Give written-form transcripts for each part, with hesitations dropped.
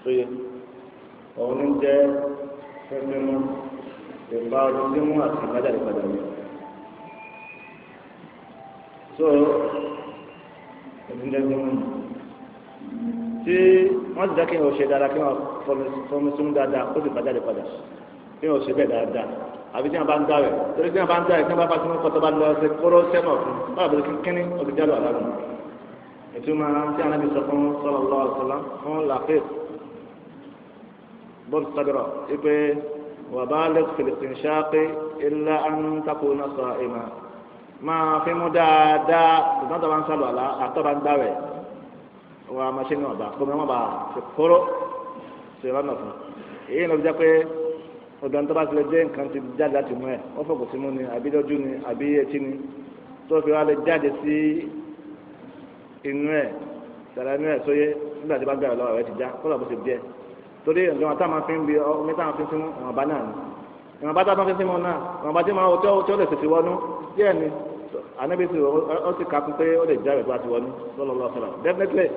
sóye òun ní jẹ́ fẹ́fẹ́ mú ìpa ọdún tí mú àti ìbájáde padà ní. so ìdílé tí mú tí wọ́n ti dá kí wọ́n ṣe dáadáa kí wọ́n fọmi sún dáadáa ó sì bájáde padà kí wọ́n ṣe bẹ́ẹ̀ dáadáa àbí tí wọ́n bá ń dá rẹ̀ torí tí wọ́n bá ń dá rẹ̀ tí wọ́n bá bá tí wọ́n kọ́tọ́ bá lọ ṣe kóró sẹ́nà fún báwo ló kíní ọdún jálọ àlá nù. ìtumọ̀ tí a nábì sọ fún sallallahu alaihi wasallam fún làkè bọ́ọ̀lù sọ́dọ̀rọ̀ wípé wà bá lẹ́kọ̀ọ́ fìlìpín ṣáàpé ilá an takuna sa'ima máa fi mú dáadáa ṣùgbọ́n tó bá ń sálọ àlá àtọ́ bá ń dá rẹ̀ wà á máa ṣe ní ọ̀bà kó mẹ́wọ́n bá ṣe kóró ṣe lọ́nà fún èyí ló fi jẹ́ pé ọ̀dọ̀ tó bá ti lè jẹ́ nǹkan ti jáde láti mú ẹ̀ wọ́n fọ̀kù sí mú ni àbí lójú ni àbí etí ni tó fi wá lè jáde sí inú ẹ̀ sàrà inú ẹ̀ sóyé nígbà tí bá gbà lọ́wọ́ rẹ̀ ti já kó lọ́ bó ṣe díẹ̀ torí nǹkan wọn táwọn fi ń bi omi táwọn fi ń símú ìwọ̀nba náà ni ìwọ̀nba táwọn fi ń símú náà ìwọ̀nba tí wọn tí ó lè tètè wọnú díẹ̀ ni ànábi sì ó sì kakú pé ó lè já rẹ̀ tó àti wọnú lọ́lọ́lọ́ sọ̀rọ̀ definitely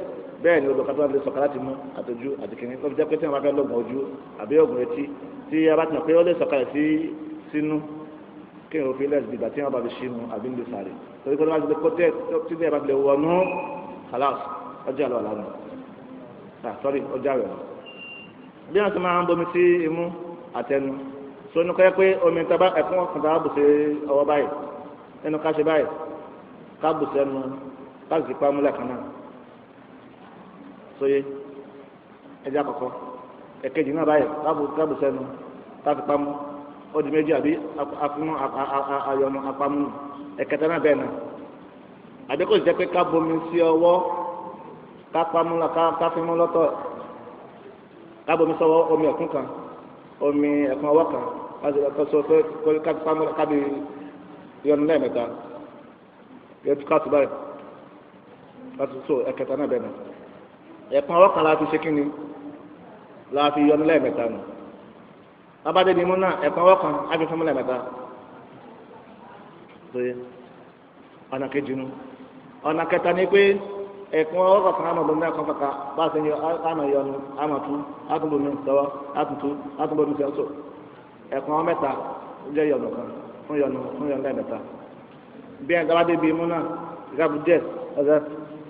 bẹ́ẹ̀ ni olùkọ́ lè sọ̀kà láti mú àtọ́jú àti kìnìún tó fi jẹ́ pé tí wọ́n bá fẹ́ lọ́gùn ojú àbí oògùn etí tí a bá ti mọ̀ pé ó lè sọ̀kà rẹ̀ sínú kí n ò fi lẹ́sì dìgbà tí wọ́n bá fi ṣínú àbí ń lè sàrè torí pé wọ́n bá ti lè kó tí ẹ bá ti lè wọnú kàlàs ọjà lọ àlànà sorry ọjà rẹ̀ bí wọ́n ti máa ń bomi sí imú àtẹnu so ní kọ́ pé omi taba ẹ̀kún ọ̀kan tàbá bùsẹ̀ ọwọ́ báyìí ẹnu ká ṣe báyìí ká bùsẹ̀ ẹnu ká sì pa múlẹ̀ kan náà sóye ẹjẹ àkọ́kọ́ ẹ̀kejì náà báyìí káàbù sẹ́nu káàbù pamọ́ ó di méjì àbí afúnú ayọ̀nù apamọ́ ẹ̀kẹta náà bẹ́ẹ̀ náà àdékò sì jẹ́ pé ká bomi sí ọwọ́ ká pamọ́ ká fi mú lọ́tọ̀ ká bomi sọ́wọ́ omi ẹ̀kún kan omi ẹ̀kún ọwọ́ kan ká sọ pé ká fi pamọ́ ká fi yọnu lẹ́ẹ̀mẹ́ta yẹtu ká tó báyìí ká tó so ẹ̀kẹta náà bẹ́ẹ̀ náà ẹ̀pọ̀n ọwọ́ kan la fi ṣe kínni la fi yọnu lẹ́ẹ̀mẹ́ta nù abáde ni mú náà ẹ̀pọ̀n ọwọ́ kan á fi fún mi lẹ́ẹ̀mẹ́ta lóye ọ̀nà kejì nu ọ̀nà kẹta ni pé ẹ̀pọ̀n ọwọ́ kan àmọ̀ bomi náà kan kàkà bá a ṣe yọ àmọ̀ yọnu àmọ̀ tú àtúbomi sọ́wọ́ àtútú àtúbomi sọ́wọ́ ẹ̀pọ̀n ọwọ́ mẹ́ta jẹ́ yọnu kan fún yọnu lẹ́ẹ̀mẹ́ta bí ẹ̀ dábàdé bíi mú náà gábù díẹ̀ ọ̀dẹ́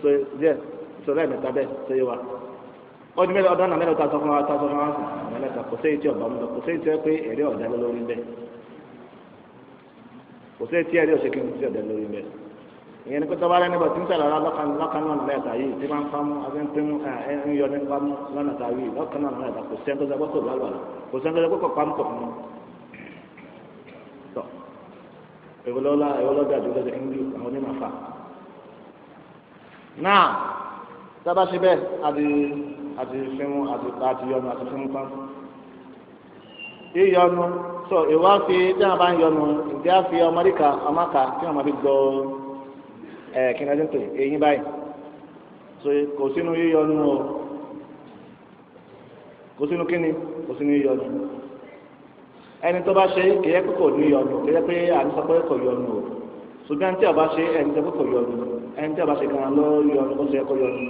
so díẹ̀ sọlá ẹ̀mẹ́ta bẹ́ẹ̀ ṣe yé wa ọdún mẹ́ta ọdún náà mẹ́ta ta sọ fún wa sí mẹ́ta kò séyìí tí ọba mú lọ kò séyìí tí ó pé ẹ̀rí ọ̀dà lórí bẹ́ẹ̀ kò séyìí tí ẹ̀rí ọ̀ṣẹ́kí tí ọ̀dà lórí bẹ́ẹ̀ ìyẹn ní pé tọ́ba rẹ̀ níbà tí ń sàlọ̀ lọ́kàn náà mẹ́ta yìí tí máa ń fámú abẹ́ńpẹ́mú ń yọ ní fámú lọ́nà tá a yìí lọ́kàn náà mẹ́ta kò sẹ́ńtọ́ sẹ́ gbọ́sọ̀ lálọ́ kò sẹ́ńtọ́ sẹ́ gbọ́sọ̀ pamọ́ kọ̀ fún un tọ́ ìwọlọ́dà àdúgbò ṣe ń lù àwọn onímọ̀ fà náà sábà ṣe bẹ́ẹ̀ àti fíìmù àti yọnu àti fíìmù kan yíyọnu sọ ìwà fi tí wọn bá ń yọnu ìdí àfi ọmọdéka ọmọka tí wọn máa fi gbọ́ kíni ọdún pé eyín báyìí so kò sínú yíyọnu o kò sínú kíni kò sínú yíyọnu ẹni tó bá ṣe kìí pé kò ní yọnu kìí pé àní sọ pé kò yọnu o ṣùgbọ́n tí ọba ṣe ẹni tó pé kò yọnu ẹni tí ọba ṣe kan ló yọnu ó ṣe kó yọnu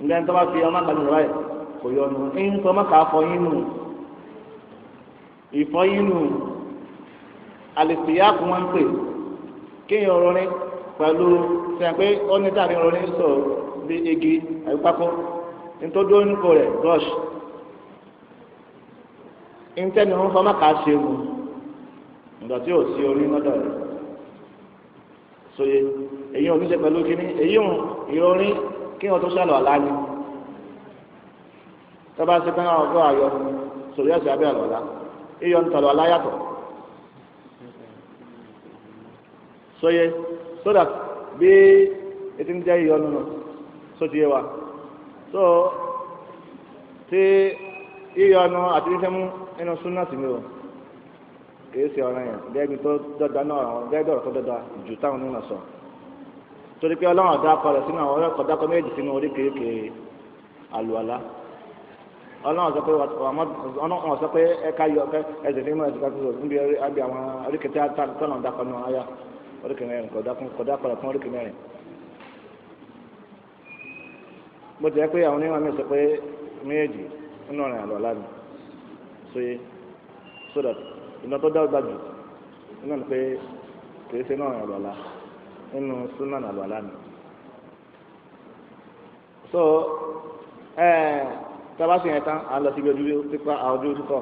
ǹjẹ́ ẹni tó bá fi ọmọ kan nù báyìí kò yọnu ẹni tó ọmọ kà á fọyín nù ìfọyín nù àlèsìyá kò wọ́n ń pè kéèyàn rorin pẹ̀lú sẹ́yìn pé ó ní tàbí rorin sọ bí igi àbí pákó nítorí ó ń kó rẹ̀ brush ntẹni wọn fọmọ kà á ṣe mu ǹgbà tí ò sí orí lọ́dọ̀ rẹ̀ sóye èyí ò ní ṣe pẹ̀lú kínní èyí ò ìròyìn kí wọn tó ṣàlọ àlá ni tọ́ba ṣe tán ọgọ́ àyọ sòrí ẹ̀sẹ̀ abẹ́ àlọ́ àlá iyọ̀ ń tọ̀lọ̀ àlá yàtọ̀ sóye sódà bí etí ń jẹ́ iyọ̀ nínú sóti yé wa so tí iyọ̀ nù àti fífẹ́ mú nínú súnà sí mi o kìí ṣe ọ̀ràn yẹn gẹ́gẹ́ tó dọ́dọ̀ náà gẹ́gẹ́ ọ̀rọ̀ tó dọ́dọ̀ jù táwọn nínú sọ torí pé ọlọ́run ọ̀dà akọ rẹ̀ sínú àwọn ọ̀dà akọ méjì sínú oríkèéríkèé àlùwàlá ọlọ́run sọ pé ọlọ́run sọ pé ẹ̀ka yọ ẹ̀sẹ̀ fíìmù ẹ̀sẹ̀ kákó níbi àbí àwọn oríkèéríkèé tọ́nà ọ̀dàkọ náà ayá oríkèé mẹ́rin kọ̀dà akọ rẹ̀ fún oríkèé mẹ́rin bó ti yẹ pé àwọn onímọ̀ mi sọ pé méjì nínú ọ̀rìn àlùwàlá ni so that ìgbà tó dá ọgbà jù nínú ni pé kìí ṣe náà àlùwàlá nínú súnà àlùwàlá ni so tábà sí yẹn tán à ń lọ síbi ojú fífọ́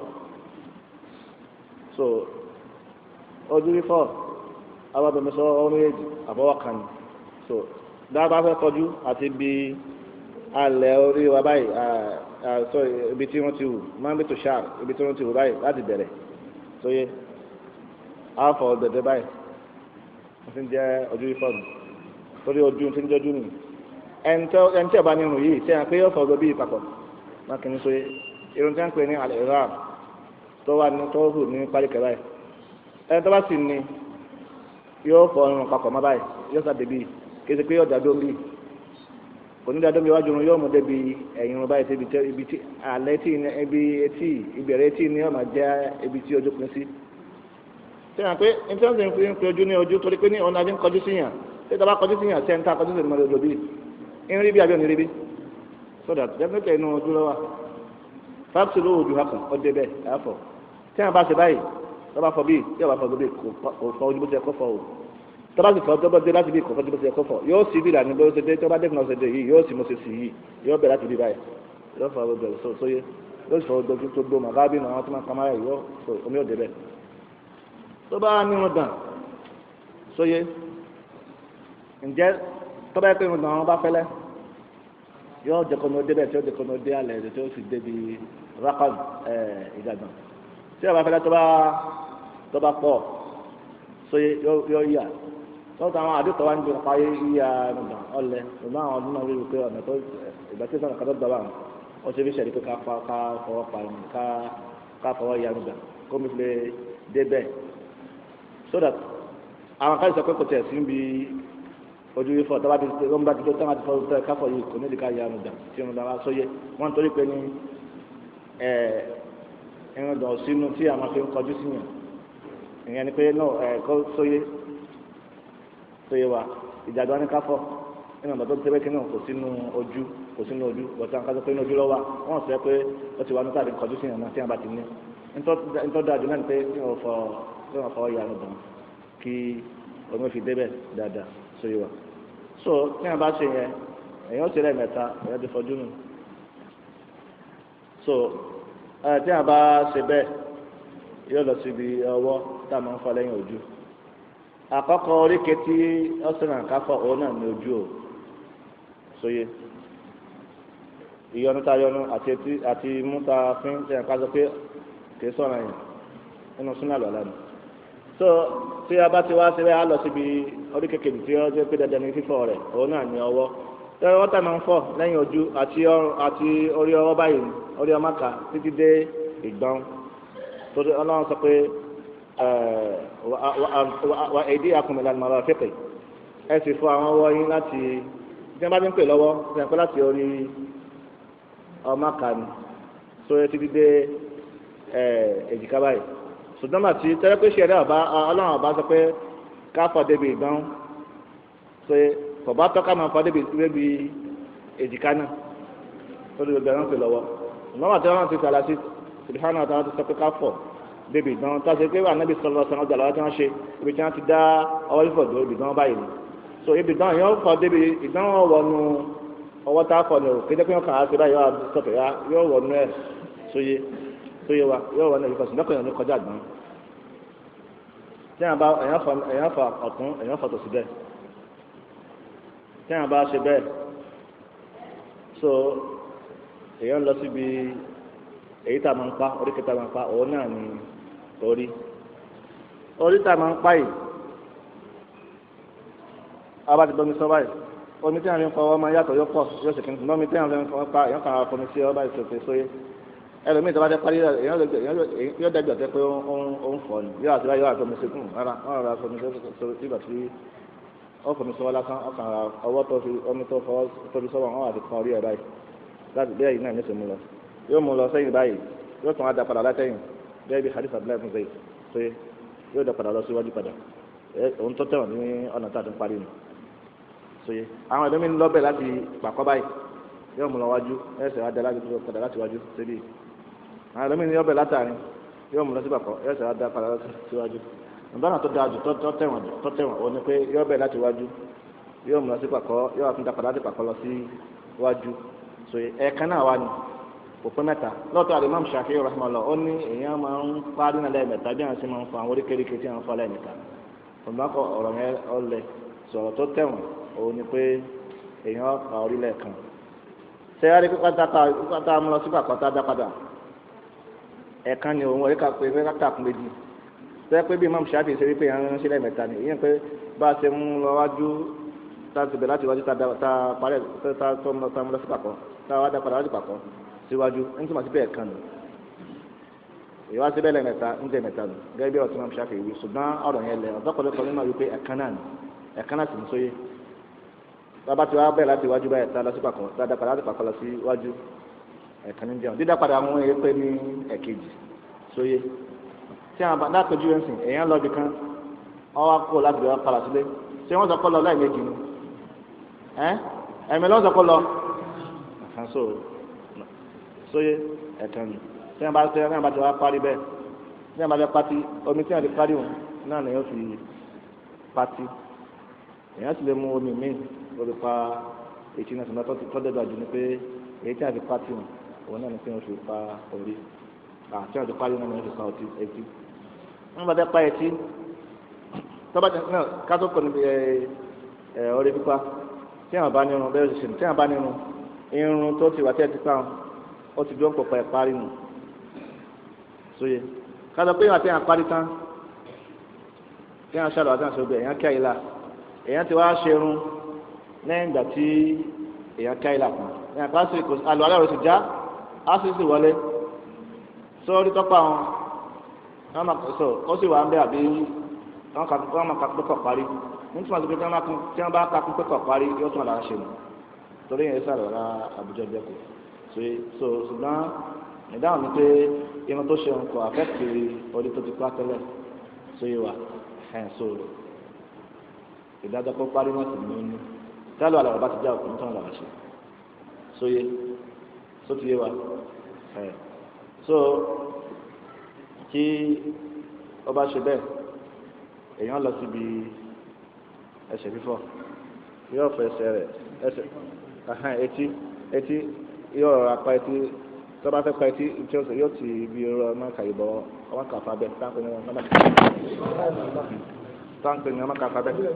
so ojú fífọ́ abábẹ̀mẹsọ ọrùn èjì àbọ̀wọ̀ kan ni so dábàá fẹ́ kọjú àti bí alẹ́ orí wa báyìí so ibi tí wọ́n ti wù máa ń bí tó ṣáà ibi tí wọ́n ti wù báyìí láti bẹ̀rẹ̀ so yẹ àfọ̀ dẹ̀dẹ̀ báyìí wọ́n ti ń jẹ́ ojú fífọ́ nù torí ojú ti ń jẹ́ ojú nù ẹni tí ọba ní irun yìí sẹ́yìn pé yóò fọ ọgbẹ́ bíi papọ̀ máa kì í so irun tí wọ́n ń pè ní al-ihram tó wà ní tó hù ní pálíkẹ̀ báyìí ẹni tó bá sì ní yóò fọ irun papọ̀ má báyìí yóò sá débi kí ẹ ti pé yóò dá dóńbì onídàádọ́mi iwájú irun yóò mú débi ẹ̀yìn irun báyìí ibi tí alẹ́ tí ibi etí ìbẹ̀rẹ̀ etí ni yóò máa jẹ́ ibi tí ojú pín sí sẹ́yìn pé ní tí wọ́n ti ń pe ojú ní ojú torí pé ní ọ̀nà àbí ń kọjú síyàn tí ìjọba kọjú síyàn sẹ́ńtà kọjú sí ìmọ̀lẹ́ ojú bíi ń rí bí àbí òní rí bí so that definitely inú ojú lọ́wọ́ fáàpù ló ojú hakùn ó dé bẹ́ẹ̀ àáfọ̀ tí wọ́n bá ṣe báyìí tó bá fọ bíi tí wọ́n bá fọ bíi kò fọ ojú bó ti yẹ kó fọ o tó bá sì fọ tó bá dé láti bíi kò fọ ojú bó ti yẹ kó fọ yóò sì bí ìlànà bó ṣe dé tó bá dé fún ọ̀sẹ̀ dé yìí yóò sì mo ṣe sì yìí yóò bẹ̀rẹ̀ láti bí báyìí yóò fọ ojú sóyè yóò sì fọ ojú tó gbó màgá bí àwọn tó máa kamara yìí yóò omi ò dé bẹ́ẹ̀ tó bá ní wọn dàn sóyè ǹjẹ́ tó bá yẹ pé wọn dàn wọn bá fẹ́lẹ́ yóò jẹ kọ́nà débẹ̀ tí yóò jẹ kọ́nà dé alẹ́ tí yóò sì débi rákàn ìgàdàn tí yóò bá fẹ́lẹ́ tó bá pọ̀ sóyè yóò yà wọ́n tún àwọn àdúgbò wa ń gbé nípa yíya nìgbà ọ̀lẹ́ ṣùgbọ́n àwọn ọdún náà rí i pé ọ̀nà tó ìgbà tí sọ̀rọ̀ kátó dọ̀bà wọn ṣe fi ṣẹ̀rí pé ká fọwọ́ pa ẹ̀mí ká fọwọ́ ya nìgbà kó mi fi lè débẹ̀ so that àwọn káyọ̀ sọ pé kò tẹ̀ sí bí ojú ifọ̀ tó bá ti wọ́n bá ti tó tán àti fọwọ́ tẹ̀ káfọ̀ yìí kò ní ìdíkà ya nìgbà tí wọn bá sóye wọn torí pé ní ẹ̀rùn dọ̀ sínú tí àwọn fi ń kọjú síyàn ìyẹn ni pé náà kó sóye wa ìjàgbá ní káfọ́ nínú ọ̀dọ́ tó tẹ́lẹ̀ kí náà kò sínú ojú bọ̀tán ká sọ pé inú ojú lọ́wọ́ wọ́n sọ pé ó ti wà ní tàbí kọjú sí ìyànà tí wọ́n bá ti ní nítorí dájú náà ni pé kí wọ́n fọ ìyá nìkan kí omi fi débẹ̀ dáadáa sóyè wa so tí wọ́n bá ṣe yẹn èèyàn ṣe lẹ́ẹ̀mẹ́ta èèyàn ti fọjú nù so tí wọ́n bá ṣe bẹ́ẹ̀ yóò lọ síbi ọwọ́ tá a máa ń fọ lẹ́yìn ojú àkọ́kọ́ oríkè tí ọ̀sán àkáfọ̀ òun náà ní ojú o sóye ìyọnu tá a yọnu àti múta fún ṣe àká sọ pé kìí sọ̀rọ̀ yẹn nínú súnà lọ́la ni so tí a bá ti wá síbẹ̀ á lọ síbi oríkè kejì tí ó jẹ́ pé dandan ní fífọ̀ rẹ̀ òun náà ní ọwọ́ tẹ́lẹ̀ wọ́n tà máa ń fọ̀ lẹ́yìn ojú àti orí ọwọ́ báyìí orí ọmọ ká títí dé ìgbọ́n torí ọlọ́run sọ pé wa èdè akùnmìlà mọ̀rọ̀ fẹ́pẹ̀ ẹ sì fọ àwọn ọwọ́ yín láti bí wọ́n bá ti ń pè lọ́wọ́ ṣe ń pẹ́ láti orí ọmọ kan so ẹ ti dé èjìká báyìí ṣùgbọ́n àti tẹ́lẹ̀ pé ṣẹ̀rẹ́ ọlọ́run ọba sọ pé ká fọ débi ìgbọ́n ṣe kò bá tọ́ka máa fọ débi èjìká náà ó lè bẹ̀rẹ̀ ń pè lọ́wọ́ ṣùgbọ́n àti ọlọ́run ti sàlá sí subhanahu wa ta'ala ti sọ pé ká fọ débi ìgbọ́n tá a ṣe pé wà nábì sọlọ sọ̀rọ̀ ọjà lọ́wọ́ tí wọ́n ṣe ibi tí wọ́n ti dá ọwọ́ fífọ̀ dúró ibi ìgbọ́n báyìí ni so ibi ìgbọ́n yóò fọ débi ìgbọ́n wọnú ọwọ́ tá a fọ ní o kéde pé wọ́n kàn á ṣe báyìí yóò sọ̀tọ̀ ya yóò wọnú ẹ̀ sóye wa yóò wọnú ìfọ̀sùn lọ́kàn yẹn ní kọjá àgbọ̀n tí wọ́n bá èèyàn fọ ọ̀tún èèyàn fọ tòsí bẹ́ẹ̀ tí wọ́n bá ṣe bẹ́ẹ̀ so èèyàn lọ síbi èyí tá a máa ń pa orí kẹta máa ń pa òun náà ni orí tá a máa ń pa yìí abá ti bọmi sọ báyìí omi tí wọn fi ń fọwọ́ máa yàtọ̀ yóò pọ̀ yóò sì kìnnìkan omi tí wọn fi ń fọwọ́ pa èèyàn kan ara fọmi sí ọba ìṣòfin sóyè ẹlòmíì tó bá dé parí yóò dẹjọ tẹ pé ó ń fọ ni yóò àti báyìí yóò àti omi sí kùn rárá wọn rà fọmi sí ìgbà tí ó fọmi sọwọ́ lásán ọkàn ara ọwọ́ tó fi omi tó fọwọ́ tóbi sọ́wọ́ wọn àti kan orí ẹ̀ báyìí láti bẹ́ẹ̀ yìí náà ní sèmú lọ yóò mú lọ sẹ́yìn báyìí yóò tún wá da padà látẹ̀yìn bẹ́ẹ̀ bí hadith abdullahi fún zayd so yóò da padà lọ síwájú padà òun tó tẹ̀wọ̀n ní ọ̀nà tá a ti ń parí nù so àwọn ẹ̀dọ́ mi ń lọ́bẹ̀ láti pàkọ́ báyìí yóò mú lọ wájú ẹsẹ̀ wá dá padà láti wájú síbi àwọn ẹlòmíì ní ọbẹ̀ látàrin yóò mú lọ sí pàkọ́ ẹsẹ̀ wá dá padà síwájú ìbáná tó dáa jù tó tẹ̀wọ̀n ó ní pé yóò bẹ̀ láti wájú yóò mú lọ sí pàkọ́ yóò tún dá padà láti pàkọ́ lọ sí wájú so ẹ̀ẹ̀kan náà wá ní òpin mẹ́ta lọ́tọ̀ Al-Imam Shafi'i rahimahullah ó ní èèyàn máa ń parí náà lẹ́ẹ̀mẹ́ta bí àwọn sì máa ń fa àwọn oríkèéríkèé tí wọ́n fa lẹ́ẹ̀mẹ́ta ọ̀nàkọ̀ ọ̀rọ̀ yẹn ọ̀lẹ̀ sọ̀rọ̀ tó tẹ̀wọ̀n òun ni pé èèyàn pa orílẹ̀ kan sẹ́yárí pípátá múlọ sí pàpátá dápadà ẹ̀ẹ̀kan ni òun oríkà pé káàkà kún méjì sẹ́yà pé bí Imam Shafi'i ṣe wípé èèyàn ń ṣe lẹ́ẹ̀mẹ́ta ni ìyẹn pé bá a ṣe mú lọ wájú tá a ti bẹ̀ láti wájú tá a parẹ́ tá a múlọ sí pàpọ̀ tá a wá dá padà láti pàpọ̀ síwájú ń túmọ̀ sí bẹ́ẹ̀ kan nù ìwá síbẹ̀ lẹ́ẹ̀mẹ́ta ń jẹ́ mẹ́ta nù gẹ́gẹ́ bí ọ̀tún Imam Shafi'i wí ṣùgbọ́n ọ̀rọ̀ yẹn lẹ̀ ọ̀dọ́kọ̀lẹ́kọ̀ nínú wípé ẹ̀kan náà sì ń sóyè bàbá tí wàá bẹ̀rẹ̀ láti wájú báyìí tá a lọ sí pàkọ́ tá a dápadà láti pàkọ́ lọ sí wájú ẹ̀kan ní jẹun dídá padà mú ẹ pé ní ẹ̀kejì sóyè tí àwọn bàbá àpèjú ẹ̀ ń sìn èèyàn lọ bì kan ọwọ́ kó láti bẹ̀rẹ̀ padà sílé ṣé wọ́n sọ kọ́ lọ lẹ́ẹ̀mejì ni ẹ̀mí lọ́sọ̀ kọ́ lọ sóyè ẹ̀kan ni tí wọ́n bá ti wá parí bẹ́ẹ̀ tí wọ́n bá fẹ́ pati omi tí wọ́n ti parí wọn náà ni yóò fi pati èèyàn sì lè mú omi míì lórí pa ètí náà sọ̀rọ̀ tó dẹ́gbà jù ní pé èyí tí wọ́n fi pati wọn òun náà ni pé wọ́n fi pa orí tí wọ́n ti parí náà ni wọ́n fi pa etí wọ́n bá fẹ́ pa etí tọ́ba náà kátó kọ́ níbi orí pípa tí wọ́n bá ní irun bẹ́ẹ̀ ṣe tí wọ́n bá ní irun tó ti wà tí ẹ ti pa ó ti dúró pọ̀pọ̀ ẹ̀ parí nù sóye kátó pé wọ́n ti hàn parí tán tí wọ́n ṣàlọ́ àti àṣọ ọgbẹ́ èèyàn kí àyílá èèyàn ti wá ṣe irun lẹ́yìn ìgbà tí èèyàn ká ilà kan èèyàn kan sì àlọ́ alẹ́ rẹ̀ sì já á sì wọlé sórí tọ́pọ̀ àwọn wọ́n máa sọ ó sì wà ń bẹ́ àbí wọ́n máa ka pẹ́kọ̀ parí nítorí wọn ti pé tí wọ́n bá ka pẹ́kọ̀ parí yóò tún àlàá ṣe nù torí yẹn sàrọ̀ ra àbújá bẹ́ẹ̀kọ̀ so ṣùgbọ́n ìdáhùn ni pé irun tó ṣe nǹkan àfẹ́kì orí tó ti pa tẹ́lẹ̀ sóyè wa so ìdájọ́ kó parí náà sì ní ó ní tẹ́lẹ̀ àlọ́ bá ti já òkú nítorí àlọ́ ṣe sóye sóti yé wa so kí ọba ṣe bẹ́ẹ̀ èèyàn lọ síbi ẹsẹ̀ fífọ̀ yóò fọ ẹsẹ̀ rẹ̀ ẹsẹ̀ etí yóò rọra pa etí tó bá fẹ́ pa etí tí yóò ti ibi rọ ọmọ kàyìbọ̀ ọmọ kàfà bẹ́ẹ̀ táǹpẹ̀ ní ọmọ kàfà bẹ́ẹ̀.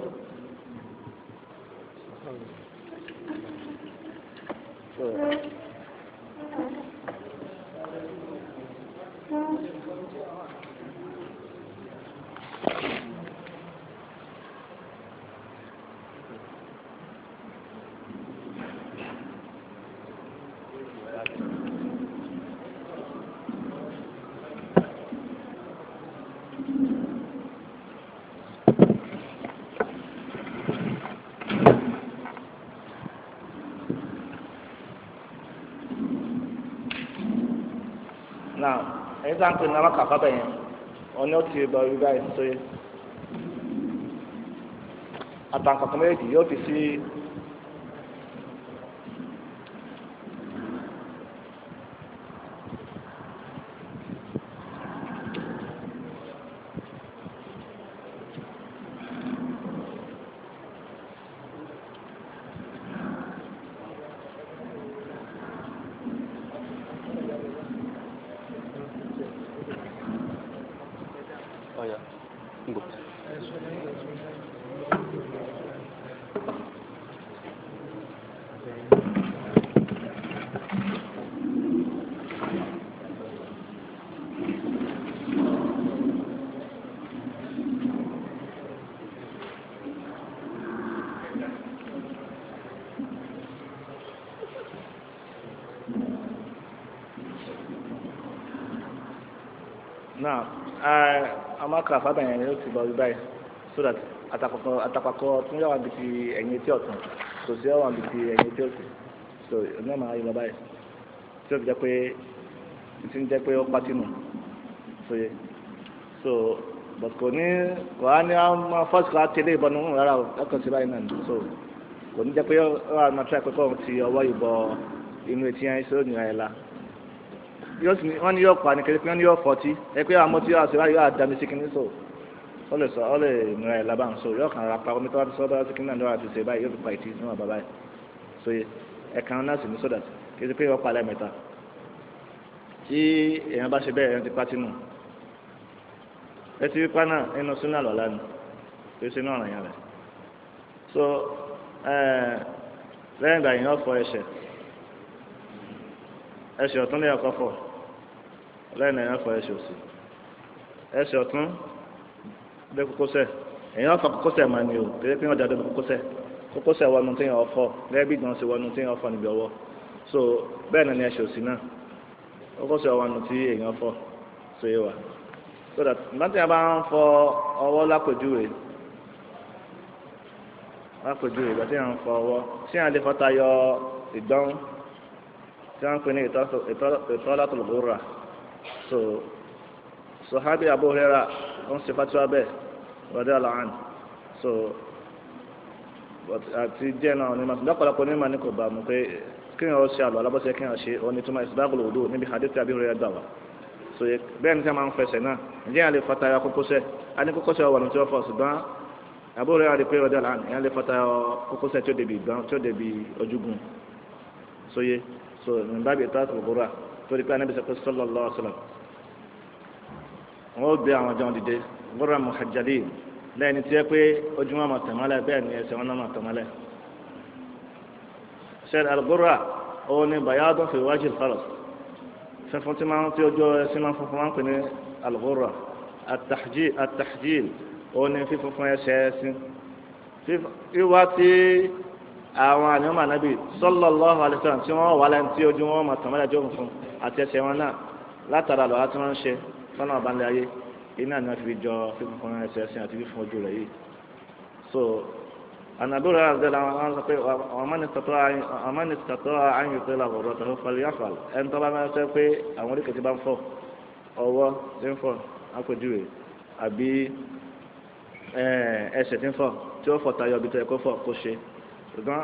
Now, ẹni tí a ń pè ní amákàfà bẹ̀ yẹn ọ̀ní ó ti bọ̀ orí báyìí sóyè àtàǹkọ̀kọ̀ méjì yóò fi sí náà amákàfà bẹ̀ yẹn yóò ti bọ̀ orí báyìí so that àtàkọ̀kọ̀ tún yà wà bí ti ẹ̀yìn etí ọ̀tún kò sí ọ̀wà bí ti ẹ̀yìn etí òsì so ìnáwó máa yọ lọ báyìí tí ó fi jẹ́ pé ti ń jẹ́ pé ó pátí nù sóye so but kò ní wàá ní àwọn first class tẹ́lẹ̀ ìbọn nínú rárá o ẹ̀kọ́ sí báyìí náà so kò ní jẹ́ pé ó wà máa try pé kóun ti ọwọ́ ìbọn inú etí yẹn ṣe ó nira ẹ̀ la wọ́n ní yóò pa ní kéré pé wọ́n ní yóò fọ́tí ẹ pé àmọ́ tí yóò ṣe wáyé yóò àdáni sí kíní so ó lè nira ẹ̀ lábàá so yóò kàn ra pa omi tó wá ti sọ́dọ̀ sí kíní náà lọ́wọ́ àti ṣe báyìí yóò fi pa ìtì níwọ̀n bàbá yìí so ẹ̀kan náà sì ní sódà kí ẹ pé yóò pa lẹ́ẹ̀mẹ́ta tí èèyàn bá ṣe bẹ́ẹ̀ èèyàn ti pátí nù ẹ ti pípa náà nínú súnà lọ́la ni kí ó ṣe náà ràn yàn rẹ̀ so lẹ́yìn ìgbà yìí wọ́n fọ ẹsẹ̀ ọ̀tún lè ọkọ̀ fọ̀ lẹ́yìn náà yẹn fọ ẹsẹ̀ òsì ẹsẹ̀ ọ̀tún dé kókósẹ̀ èèyàn fọ kókósẹ̀ máa ní o kéré pé wọ́n dá dé kókósẹ̀ wọnú tí yẹn ọ̀fọ̀ gẹ́gẹ́ bí gbọ́n ṣe wọnú tí yẹn ọ̀fọ̀ níbi ọwọ́ so bẹ́ẹ̀ náà ni ẹsẹ̀ òsì náà kókósẹ̀ wọnú tí èèyàn fọ̀ so yé wa so that nígbà tí a bá ń fọ ọwọ́ lápèjúwe ìgbà tí a ń fọ ọwọ́ tí a lè fọ tayọ ìgbọ́n tí wọ́n ń pè ní ìtọ́látùl ghurra so sahabi Abu Hurairah wọ́n ṣe fatiwa bẹ́ẹ̀ radiyallahu anhu so àti díẹ̀ náà ní masu dákọ̀lápọ̀ ní mani kò bá mu pé kí ni wọ́n ṣe àlọ́ alábọ́sẹ̀ kí ni wọ́n ṣe wọ́n ní túmọ̀ isbagul wudu níbi hadith Abi Hurairah gbà wá so bẹ́ẹ̀ ni tí a máa ń fẹsẹ̀ náà ǹjẹ́ yẹn lè fataya kókósẹ̀ a ní kókósẹ̀ wà ní tí wọ́n fọ ṣùgbọ́n Abu Hurairah rí pé radiyallahu anhu yẹn lè fataya kókósẹ̀ tí ó débi ìgbọ́n tí ó débi ojúgun so yé so nígbàgbé ìtọ́látùl ghurra torí pé Ànábì sallallahu alaihi wasallam wọ́n gbé àwọn jẹun dìde ghurra muhajjalin lẹ́yìn tí ẹ pé ojúmọ́ máa tẹ̀mọ́lẹ̀ bẹ́ẹ̀ ni ẹsẹ̀ wọn náà máa tẹ̀mọ́lẹ̀ ṣẹ́ẹ̀d al-ghurra òun ni bayadun fi wajhi al-faras funfun tí máa ń tí ojú ẹsẹ̀ máa ń funfun máa ń pè ní al-ghurra at-tahjil òun ni fífunfun ẹsẹ̀ ẹsìn wíwá tí àwọn àníwọ̀n Ànábì sallallahu alaihi wasallam tí wọ́n wà lẹ́nu tí ojú wọn máa tẹ̀mọ́lẹ̀ jọ funfun àti ẹsẹ̀ wọn náà látara lọ́wọ́ tí wọ́n ń ṣe fọ́nà ọ̀bánlẹ̀ ayé iná ni wọ́n fi jọ fífún ẹsẹ̀ ẹsẹ̀ àti fífún ojú rẹ̀ yìí so ànàdúrà àgbẹ̀lá wọn sọ pé ọmọnì tàtọ́ àyìn tó la ọ̀rọ̀ tó fọlẹ́ yàfàl ẹni tó bá máa sọ pé àwọn oríkèé ti bá ń fọ ọwọ́ tí ń fọ àpèjúwe àbí ẹsẹ̀ tí ń fọ tí ó fọ tayọ ibi tó yẹ kó fọ kó ṣe ṣùgbọ́n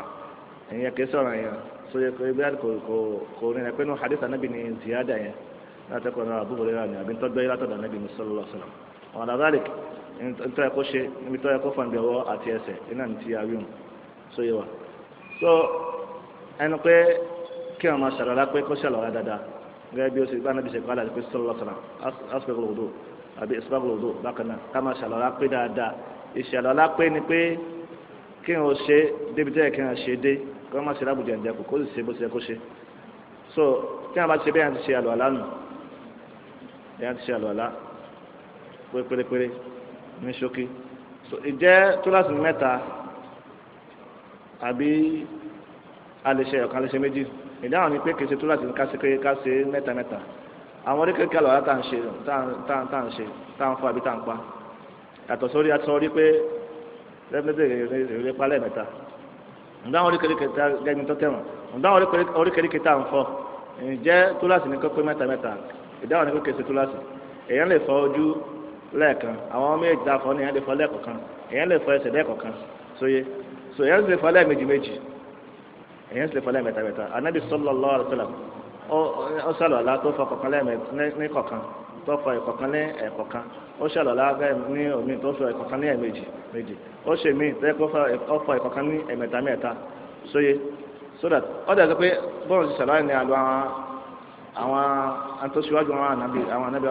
ìyẹn kìí sọ̀rọ̀ yẹn so yẹ kó ibi kò rìn ẹ̀ pé ní hadith Ànábì ní ziyada yẹn láti ẹ̀kọ́ náà Abu Hurairah ni àbí tọ́jú ayé látọ̀dọ̀ Ànábì sallallahu alaihi wasallam àwọn àdáàlì nítorí ẹ̀kọ́ ṣe níbi tó ẹ̀kọ́ fọ̀nbí ọwọ́ àti ẹsẹ̀ iná ní ti àwíhùn so yẹ wa so ẹnu pé kí wọn máa ṣàlọ́lá pé kó ṣàlọ́lá dáadáa gẹ́gẹ́ bí ó ṣe bá Ànábì ṣe pàdé pé sallallahu alaihi wasallam asbagul wudu àbí isbagul wudu bákan náà ká máa ṣàlọ́lá pé dáadáa ìṣàlọ́lá pé ni pé kí wọn ṣe débi tẹ́yẹ kí wọn ṣe dé kí wọn má ṣe lábùjẹ ǹjẹ́ kó sì ṣe bó ṣe kó ṣe so tí wọn bá ṣe bẹ́ẹ̀ yẹn ti ṣe àlọ́ àlá nù yẹn ti ṣe àlọ́ àlá pé pérépéré ní ṣókí so ìjẹ́ túláàsì mẹ́ta àbí alẹ́ṣẹ ọ̀kan alẹ́ṣẹ méjì ìdáhùn ni pé kìí ṣe túláàsì ní káṣe mẹ́ta àwọn oríkèéríkèé àlọ́ àlá tá à ń ṣe tá à ń fọ àbí tá à ń pa yàtọ̀ sórí àti sórí pé lẹ́gbẹ̀dẹ̀ ìrẹ́ palẹ̀ mẹ́ta ǹdáwọn oríkèéríkèé tá gẹ́gẹ́ tó tẹ̀wọ̀n ǹdáwọn oríkèéríkèé tá à ń fọ ìjẹ́ túláàsì ní kó pé mẹ́ta ìdáhùn ni pé kìí ṣe túláàsì èèyàn lè fọ ojú lẹ́ẹ̀kan àwọn méjì tá a fọ ní èèyàn lè fọ lẹ́ẹ̀kọ̀kan èèyàn lè fọ ẹsẹ̀ lẹ́ẹ̀kọ̀kan sóye so èèyàn sì lè fọ lẹ́ẹ̀méjì èèyàn sì lè fọ lẹ́ẹ̀mẹ́ta Ànábì sallallahu alaihi wasallam ó ṣàlùwàlá tó fọ kọ̀kan ní kọ̀kan tó fọ ìkọ̀kan ní ẹ̀kọ̀kan ó ṣàlùwàlá ní omi tó fọ ìkọ̀kan ní ẹ̀méjì ó ṣe mí tẹ́ kó fọ ìkọ̀kan ní ẹ̀mẹ́ta sóye so that ó dẹ̀ sọ pé bọ́ọ̀lù ti ṣàlùwàlá ní àlọ́ àwọn àtòṣíwájú àwọn ànábì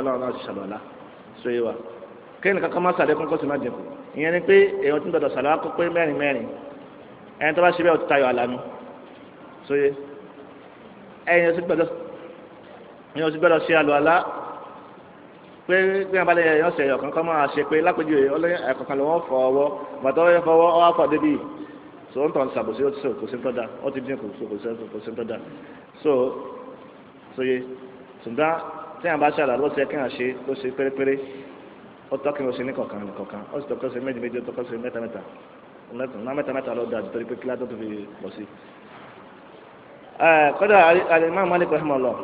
Ọlọ́run náà ti ṣàlùwàlá so yé wa kéènì kankan máa ṣàlékún kó sì máa dínkù ìyẹn ni pé èèyàn tí ń gbọdọ̀ ṣàlùwàlá kó pé mẹ́rin ẹni tó bá ṣe bẹ́ẹ̀ ó ti tayọ àlànà so yé èèyàn sì gbọdọ̀ ṣe àlùwàlá pé bí wọn bá lè yàn ṣe ẹ̀yọ̀ kankan máa ṣe pé lápèjúwe ọlọ́yìn ẹ̀kọ̀kan ló wọ́n fọ ọwọ́ bàtà ọ̀yẹ́ fọwọ́ ọwọ́ àpọ̀ débi so ń tàn ṣàbòsí ó ti sọ kò sí ń tọ́ da ó ti dín kò sí ń tọ́ da so yé ṣùgbọ́n tí wọn bá ṣe àlàló ṣe kí wọn ṣe ó ṣe pérépéré ó tọ́ kí wọn ṣe ní kọ̀ọ̀kan ó sì tọ́ kí wọn ṣe méjì ó tọ́ kí wọn ṣe mẹ́ta ló dáa torí pé kílá tó fi pọ̀ sí. kódà Al-Imam Malik rahimahullah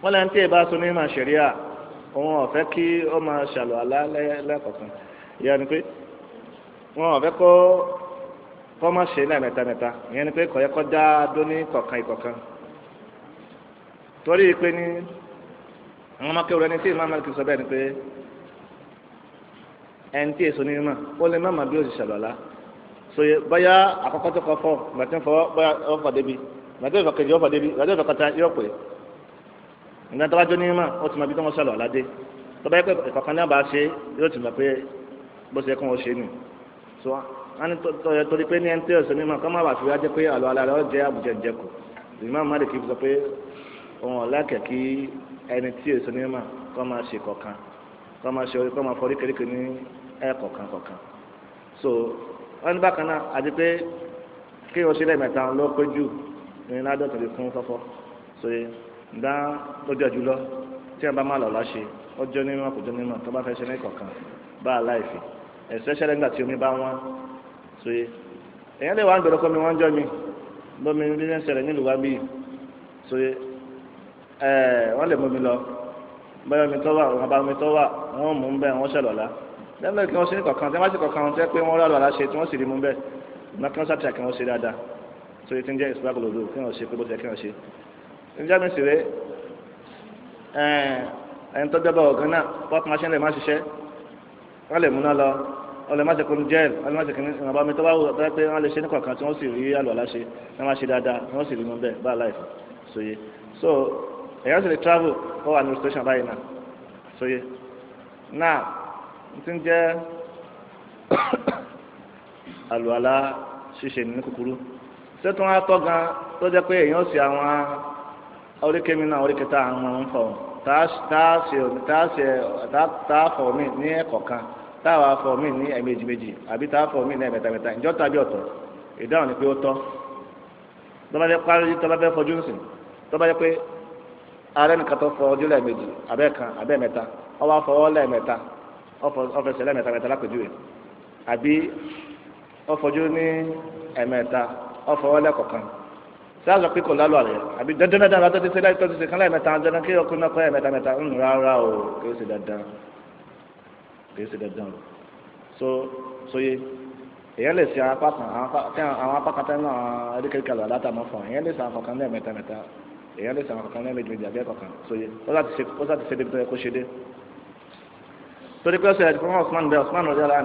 wọn lẹ́yìn tí ì bá so ní ìmọ̀ ṣẹ̀ríà òun ọ̀fẹ́ kí ó máa ṣàlọ́ àlá lẹ́ẹ̀kọ̀ọ̀kan ìyẹn ni pé wọn ọ̀fẹ́ kó má ṣe lẹ́ẹ̀mẹ́ta ìyẹn ni pé kọ̀yẹ́ kọ́ dá dóní kọ̀ọ̀kan torí pé ní àwọn ọmọ akẹ́wọ̀n ẹni tí ìmáàmù Málíkì sọ bẹ́ẹ̀ ni pé ẹni tí èso ní mímọ́ ó lè má mà bí ó ti ṣàlọ́lá soye báyà àkọ́kọ́ tó kọ́ fọ́ gbàtí ń fọwọ́ báyà ọ̀fọ̀ débi gbàtí ìfọ̀ kejì ọ̀fọ̀ débi gbàtí ìfọ̀ kata yóò pè nígbà tó bá jó ní mímọ́ ó ti mọ bí tó ń ṣàlọ́lá dé tó bá yẹ pé ìkọ̀kan náà bá ṣe yóò ti mọ̀ pé bó ṣe kún ó ṣe nù so wọn ni torí pé ní ẹni tí èso ní mímọ́ kọ́ má bàa fi wá jẹ́ pé àlọ́ alẹ́ rẹ̀ ó jẹ́ àbújá ìjẹkù ìmáàmù Málíkì sọ pé òun ọ̀làkẹ́ kí ẹni tí èso ní mímọ́ kọ́ máa ṣe kọ̀ọ̀kan kọ́ máa ṣe orí kọ́ máa fọrí kérékè ní ẹ̀ẹ̀kọ̀ọ̀kan kọ̀ọ̀kan so wọ́n ní bákan náà àti pé kí o ṣe lẹ́ẹ̀mẹ́ta ló pé jù ní ládọ́tò lè fún fọ́fọ́ so ǹdá lójú ọjọ́ lọ tí wọ́n bá má lọ́la ṣe ọjọ́ nímọ̀ kò jọ nímọ̀ tó bá fẹ́ ṣe ní kọ̀ọ̀kan bá a láìfi ẹ̀sẹ̀ ṣẹlẹ̀ nígbà tí omi bá wọ́n so èèyàn lè wá ń gbọ́dọ̀ kọ́ mi wọ́n jọ mi lómi ní ní ṣẹlẹ̀ nílùú wa bíi so wọ́n lè mú mi lọ báyọ̀ mi tọ́ wà wọn bá mi tọ́ wà wọ́n mú un bẹ́ẹ̀ wọ́n ṣẹlọ́lá lẹ́nu kí wọ́n ṣe ní kọ̀ọ̀kan tí wọ́n bá ṣe kọ̀ọ̀kan tẹ́ pé wọ́n rálọ̀ aláṣẹ tí wọ́n sì rí mú bẹ́ẹ̀ ìmọ̀ kí wọ́n ṣàtìyà kí wọ́n ṣe dáadáa tó yẹ kí ń jẹ́ ìsúláàbù lòdò kí wọ́n ṣe pé bó ṣe kí wọ́n ṣe. níjà mi sì ré ẹni tó dẹ́bọ̀ ọ̀gán náà pọ́ọ̀tù máṣẹ́ lè má ṣiṣẹ́ wọ́n lè múná lọ wọ́n lè má ṣe kún jẹ́ẹ̀l wọ́n lè má ṣe kí ìrànbá mi tó bá wù pé wọ́n lè ṣe ní kọ̀ọ̀kan tí wọ́n sì rí àlọ́ aláṣẹ wọ́n má ṣe dáadáa wọ́n sì rí mú bẹ́ẹ̀ bá láìfù sóye so èèyàn sì lè travel kó wà ní station báyìí náà sóye náà ti ń jẹ́ àlùwàlá ṣíṣe ní kúkúrú ṣé tí wọ́n á tọ́ gan tó jẹ́ pé èèyàn sì àwọn oríkèémí náà oríkèéta àwọn ọmọ ń fọ̀ tá a fọ̀ mí ní ẹ̀kọ̀kan tá a wà fọ̀ mí ní ẹ̀ẹ̀mejì méjì àbí tá a fọ̀ mí ní ẹ̀ẹ̀mẹ́ta ìjọ tàbí ọ̀tọ̀ ìdáhùn ni pé ó tọ́ tọ́ba jẹ́ parí tọ́ba fẹ́ fọjú nsìn tọ́ba jẹ́ pé ààrẹ nìkan tó fọ ojú lẹ́ẹ̀mejì abẹ́ẹ̀kan abẹ́ẹ̀mẹ́ta ó wá fọwọ́ lẹ́ẹ̀mẹ́ta ọfẹsẹ lẹ́ẹ̀mẹ́ta lápèjúwe àbí ọfọjú ní ẹ̀mẹ́ta ọfọwọ́ lẹ́ẹ̀kọ̀kan sáàzọ pé kò lálọ́ àlẹ́ àbí dandan látọ́ ti ṣe láìpẹ́ ti ṣe kán lẹ́ẹ̀mẹ́ta dandan kí ọkùnrin náà kọ́ ẹ̀mẹ́ta ń rárá o kì í ṣe dandan o soye èyàn lè ṣe àwọn apá kan tẹ́ náà adékèké àlọ́ àdátàmọ́ fún èyàn lè ṣe àwọn kan lẹ́ẹ̀mẹ́ta èyàn lè ṣe àwọn kan lẹ́ẹ̀mejì àbí ẹ̀kọ̀kan soye ó láti ṣe débi tó yẹ kó ṣe dé torí pé ọ̀sẹ̀ ẹ̀dùnkún Osman bẹ́ẹ̀ Osman ọ̀dẹ́ ọ̀la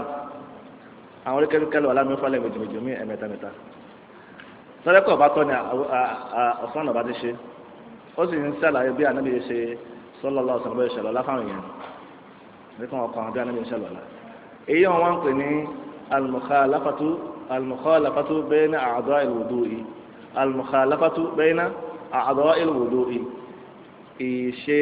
àwọn oríkèéríkèé lọ́wọ́ alámi fọlẹ̀ méjì mí ẹ̀mẹ́ta sọ́dẹ́kọ̀ bá tọ́ ni Osman ọba ti ṣe ó sì ń ṣàlàyé bí anábì ṣe sallallahu alaihi wasallam ṣẹlẹ̀ láfáwọn èèyàn nípa ọkọ̀ àwọn bí anábì ṣẹlẹ̀ ọ̀la èyí wọn wá ń pè ní al-mukhalafatu bayna a'dha'il wudu'i al-mukhalafatu bayna a'dha'il wudu'i ìṣe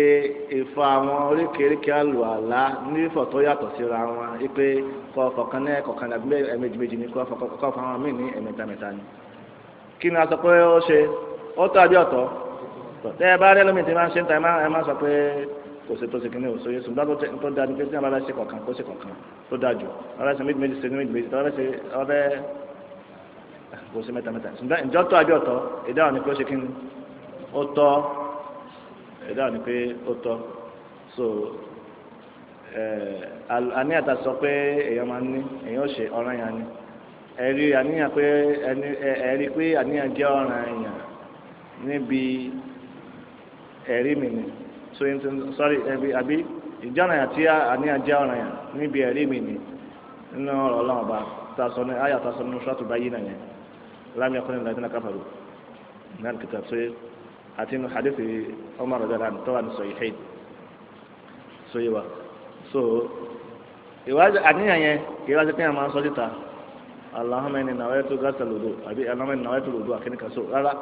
ìfọ̀ àwọn oríkèéríkèé àlùwàlá ní ìfọ̀ tó yàtọ̀ síra wọn wípé kọ̀ọ̀kan náà kọ̀ọ̀kan àbí ẹ̀ẹ̀mejì ní kọ̀ọ̀kan àwọn míì ní ẹ̀ẹ̀mẹ́ta ni. kí ni a sọ pé ó ṣe ó tọ́ àbí ọ̀tọ̀ tẹ́ ẹ bá rí ẹlòmíì tí máa ń ṣe ń ta ẹ máa sọ pé kò sí tó ṣe kí ni òṣò yẹn ṣùgbọ́n tó dáa ní pé tí wọ́n bá ṣe kọ̀ọ̀kan kó ṣe kọ̀ọ̀kan tó dáa jù ọ̀rẹ́ ṣe méjì ṣe ní méjì tọ́lá ṣe ọ̀rẹ́ kò sí mẹ́ta ṣùgbọ́n ìjọ tó àbí ọ̀tọ̀ ìdáhùn ni pé ó ṣe kí ni ó tọ́ ìdáhùn ni pé ó tọ́ so àníyàn ta sọ pé èèyàn máa ń ní èèyàn ó ṣe ọ̀ràn yẹn ni ẹ̀rí àníyàn pé ẹ̀rí pé àníyàn jẹ́ ọ̀ràn yẹn níbi ẹ̀rí mi ni so sorry àbí ìjọ́nà yẹn tí àníyàn jẹ́ ọ̀ràn yẹn níbi ẹ̀rí mi ni nínú ọ̀rọ̀ ọlọ́run ọba ta sọ ní àyà ta sọ nínú sọ́ọ̀tù báyìí náà yẹn lámì ọkùnrin náà ìdílé káfàrú náà kìtà so àti inú hadithi Umar radiyallahu anhu tó wà ní sahihayn so yìí wa so ìwádìí àníyàn yẹn kì í wá sí pé àwọn máa ń sọ síta Allahumma inni nawaitu ghasl wudu àbí Allahumma inni nawaitu wudu àkínníkà so rárá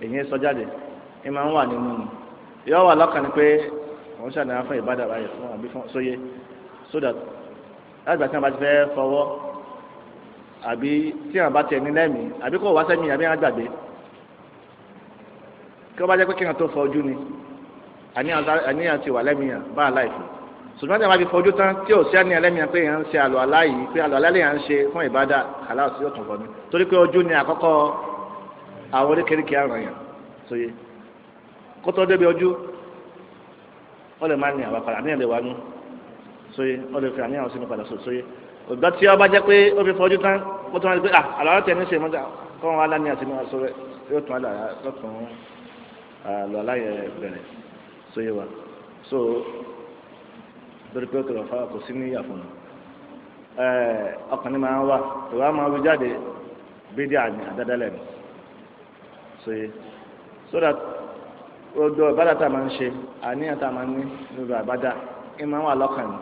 èyí sọ jáde ẹ máa ń wà nínú ni yọ wà lọ́kàn ni pé wọ́n ṣàníyàn fún ìbádà báyìí fún àbí fún sóyè so that láti gbà tí wọ́n bá ti fẹ́ fọwọ́ àbí tí wọ́n bá tiẹ̀ ní lẹ́mìí àbí kò wá sẹ́mi àbí wọ́n gbàgbé kí wọ́n bá jẹ́ pé kí wọ́n tó fọ ojú ni àníyàn ti wà lẹ́mìíyàn bá a láìfi ṣùgbọ́n tí wọ́n bá fi fọjú tán tí ò sí àníyàn lẹ́mìíyàn pé èèyàn ń ṣe àlọ́ aláyìí pé àlọ́ alẹ́ yẹn ń ṣe fún ìbádà aláàsí yóò tún fọ ni torí pé ojú ni àkọ́kọ́ àwọn oríkèéríkèé àrùn yẹn sóye kó tó débi ojú ó lè má ní àwọn padà àníyàn lè wá nú sóye ó lè fi àníyàn sínú padà sóye ògbà tí wọ́n bá jẹ́ pé ó fi fọjú tán kó tó wọn pé àlọ́ tẹ̀ ní ṣe mọ́tà kọ́ wọn wá láníyàn sínú aṣọ rẹ̀ yóò tún àlàyé lọ́tún àlọ́ aláyẹ bẹ̀rẹ̀ sóyè wa so lórí pé kò lọ fà kò sí níyà fún un ọkàn ní máa ń wà ìwà máa wí jáde bídíà ní àdádálẹ̀ ni sóyè so that odò ìbádà tá a máa ń ṣe àníyàn tá a máa ń ní níbi àbádà ẹ máa ń wà lọ́kàn ni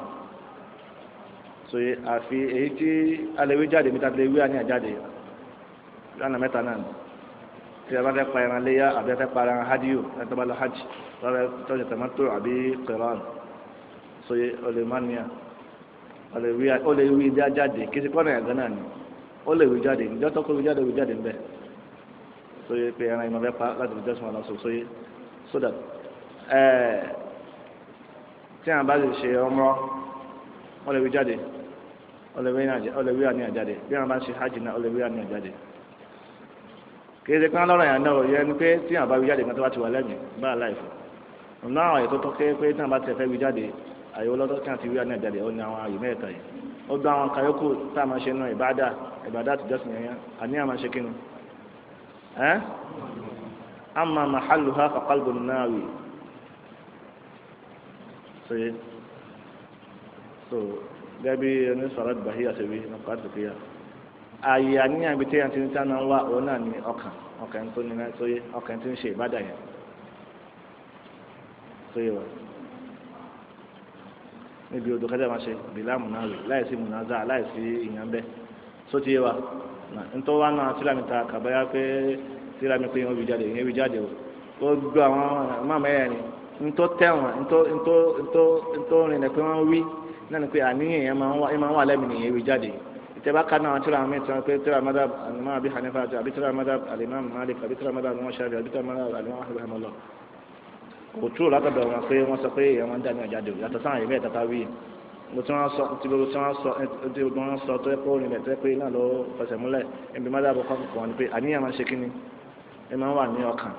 sóyè àfi èyí tí alẹ́ wí jáde níta lè wí àníyàn jáde lánàá mẹ́ta náà ni tí a bá fẹ́ pa ẹran léyà àbí a fẹ́ pa ẹran hadiyu ẹni tó bá lọ hajj lọ́wọ́ tọ́jú tẹ̀mọ́tò àbí qiran sóyè olèmánìyà ó lè wí jáde kí sí kọ́nà ẹ̀gán náà ni ó lè wí jáde níjọ́ tó kó wí jáde ń bẹ̀ sóyè pé ẹran ìmọ̀ fẹ́ pa láti fi jọ́sùn wọn lọ sóyè so that tí a bá lè ṣe ọmọ ó lè wí jáde ó lè wí àníyàn jáde bí a bá ṣe hajj náà ó lè wí àníyàn jáde kéde kan lọ́rọ̀ yẹn náà yẹ ni pé tí àwọn bá wí jáde kan tó bá ti wà lẹ́mìí bá a láìfẹ́ ọ̀nà àwọn àyè tó tọ́ ké pé tí àwọn bá ti fẹ́ wí jáde àyè olódó tí wọ́n ti wí àníyàn jáde ó ní àwọn àyè mẹ́ta yìí ó gbọ́ àwọn kàyókù tá a máa ṣe náà ìbádà ti jọ́sìn yẹn àníyàn máa ṣe kíni ẹ́ amma mahalluha fa qalbun nawi so gẹ́bí ẹni sọ̀rọ̀ bàhíyà ṣe wí nípa àtìkíyà ààyè àníyàn ibi tí yẹn ti ń sáná wá òun náà ní ọkàn tó ní sóyè ọkàn tó ń ṣe ìbádà yẹn sóyè wá níbi odò kájà máa ṣe bìlá múnáwì láìsí múnáza láìsí ìyàn bẹ́ẹ̀ sóti yé wa ntọ́ wa náà tíra mi ta kàbáyá pé tíra mi pé yẹn wí jáde ó gbọ́ àwọn máàmá yẹn ni ntọ́ tẹ̀wọ̀n ntọ́ rìn lẹ́ pé wọ́n wí náà ni pé àníyàn yẹn máa ń wà lẹ́mìí nìyẹn wí jáde ìtẹ́bá ká náà tíra mi tán pé tíra madhab alimam Abi Hanifa àbí tíra madhab alimam Malik àbí tíra madhab alimam Shafi'i àbí tíra madhab alimam Ahmad rahimahullah kò túrò látọ̀dọ̀ wọn pé wọ́n sọ pé èèyàn máa ń dá ní àjáde ò yàtọ̀ sáwọn ìbẹ́ẹ̀ tata wí mo tí wọ́n sọ tó yẹ kó nílẹ̀ tó yẹ pé náà ló fẹsẹ̀ múlẹ̀ ẹbí madhab kọ́kọ́ wọn ni pé àníyàn máa ń ṣe kíni ẹ máa ń wà ní ọkàn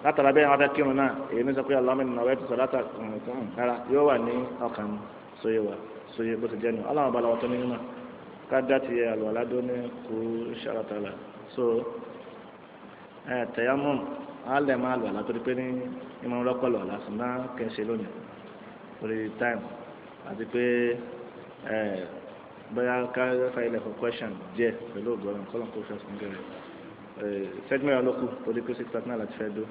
látara bẹ́ẹ̀ wọn fẹ́ kírun náà èyí ní sọ pé Allahumma inni nawaitu salata rárá yóò wà ní ọkàn sóyè bó ti jẹ́ nu aláwọ̀ balẹ̀ wọn tó ní mímọ́ ká ti àlùwàládó ní kú ṣàràtàlà so tẹ̀yàmọ́ alẹ́ máa àlùwàlá torí pé ní ìmọ̀ rọ́pọ̀ lọ́la ṣùgbọ́n kẹ́sẹ̀ lónìí torí time àti pé bóyá ká fà ilẹ̀ for question díẹ̀ pẹ̀lú ògbọ́n kọ́lọ́n kó fẹ́ sùn gẹ̀rẹ́ segment ọlọ́kù torí pé 6:39 láti fẹ́ dó.